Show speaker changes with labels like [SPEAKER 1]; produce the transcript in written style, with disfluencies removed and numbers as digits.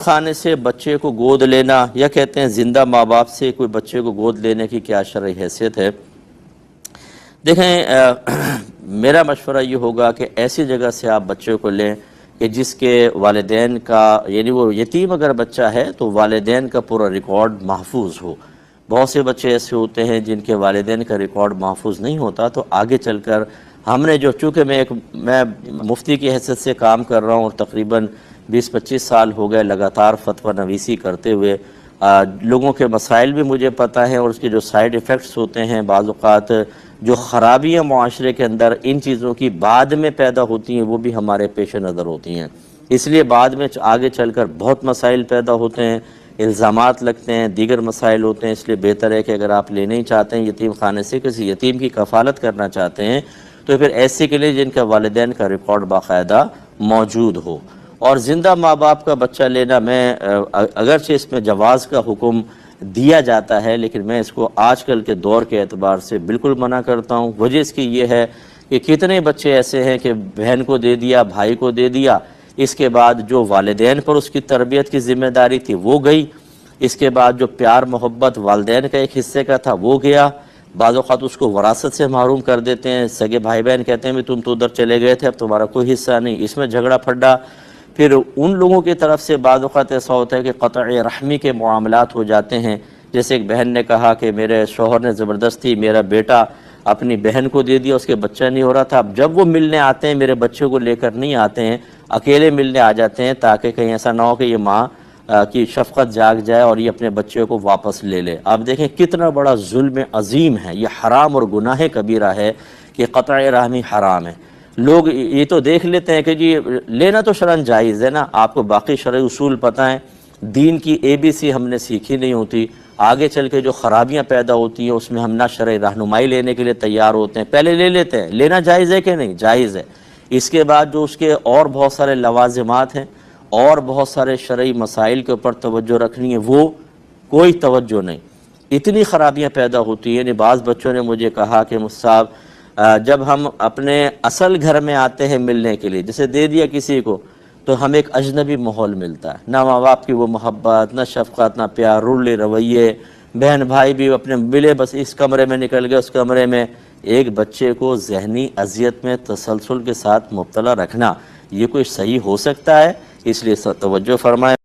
[SPEAKER 1] खाने से बच्चे को गोद लेना या कहते हैं ज़िंदा माँ बाप से कोई बच्चे को गोद लेने की क्या शरई हैसियत है। देखें मेरा मशवरा ये होगा कि ऐसी जगह से आप बच्चे को लें कि जिसके वालिदैन का यानी वो यतीम अगर बच्चा है तो वालिदैन का पूरा रिकॉर्ड महफूज हो। बहुत से बच्चे ऐसे होते हैं जिनके वालिदैन का रिकॉर्ड महफूज नहीं होता, तो आगे चलकर हमने जो चूँकि मैं मुफ्ती की हैसियत से काम कर रहा हूँ और तकरीबन 20-25 साल हो गए लगातार फतवा नवीसी करते हुए, लोगों के मसाइल भी मुझे पता है और उसके जो साइड इफ़ेक्ट्स होते हैं, बाज़ औक़ात जो ख़राबियाँ मुआशरे के अंदर इन चीज़ों की बाद में पैदा होती हैं वो भी हमारे पेश नज़र होती हैं। इसलिए बाद में आगे चलकर बहुत मसाइल पैदा होते हैं, इल्ज़ामात लगते हैं, दीगर मसाइल होते हैं। इसलिए बेहतर है कि अगर आप लेना ही चाहते हैं यतीम खाने से, किसी यतीम की कफ़ालत करना चाहते हैं, तो फिर ऐसे के लिए जिनका वालिदैन का रिकॉर्ड बाकायदा मौजूद हो। और ज़िंदा माँ बाप का बच्चा लेना, मैं अगरचे इसमें जवाज़ का हुक्म दिया जाता है, लेकिन मैं इसको आजकल के दौर के एतबार से बिल्कुल मना करता हूँ। वजह इसकी ये है कि कितने बच्चे ऐसे हैं कि बहन को दे दिया, भाई को दे दिया, इसके बाद जो वालिदैन पर उसकी तरबियत की ज़िम्मेदारी थी वो गई, इसके बाद जो प्यार मोहब्बत वालिदैन का एक हिस्से का था वो गया। बाज़ औक़ात उसको वरासत से महरूम कर देते हैं। सगे भाई बहन कहते हैं भी तुम तो उधर चले गए थे, अब तुम्हारा कोई हिस्सा नहीं। इसमें झगड़ा फड्डा फिर उन लोगों की तरफ से बाज़ औक़ात ऐसा होता है कि क़त्अ रहमी के मामलात हो जाते हैं। जैसे एक बहन ने कहा कि मेरे शौहर ने ज़बरदस्ती मेरा बेटा अपनी बहन को दे दिया, उसके बच्चा नहीं हो रहा था। अब जब वो मिलने आते हैं मेरे बच्चे को लेकर नहीं आते हैं, अकेले मिलने आ जाते हैं ताकि कहीं ऐसा ना हो कि ये माँ की शफ़क़त जाग जाए और ये अपने बच्चे को वापस ले ले। आप देखें कितना बड़ा जुल्म अज़ीम है, ये हराम और गुनाह कबीरा है कि क़त्अ रहमी हराम है। लोग ये तो देख लेते हैं कि जी लेना तो शरअन जायज़ है ना, आपको बाकी शरई उसूल पता है, दीन की ABC हमने सीखी नहीं होती, आगे चल के जो ख़राबियाँ पैदा होती हैं उसमें हम ना शरई रहनुमाई लेने के लिए तैयार होते हैं, पहले ले लेते हैं। लेना जायज़ है कि नहीं? जायज़ है। इसके बाद जो उसके और बहुत सारे लवाज़िमात हैं और बहुत सारे शरई मसाइल के ऊपर तवज्जो रखनी है, वो कोई तवज्जो नहीं। इतनी ख़राबियाँ पैदा होती हैं। बाज़ बच्चों ने मुझे कहा कि मुस्ताद जब हम अपने असल घर में आते हैं मिलने के लिए, जैसे दे दिया किसी को, तो हमें एक अजनबी माहौल मिलता है, ना माँ बाप की वो मोहब्बत, ना शफ़क़त, ना प्यार, रुले रवैये, बहन भाई भी अपने मिले बस इस कमरे में निकल गए उस कमरे में। एक बच्चे को ज़हनी अज़ियत में तसलसल के साथ मुब्तला रखना ये कोई सही हो सकता है? इसलिए तवज्जो फरमाएं।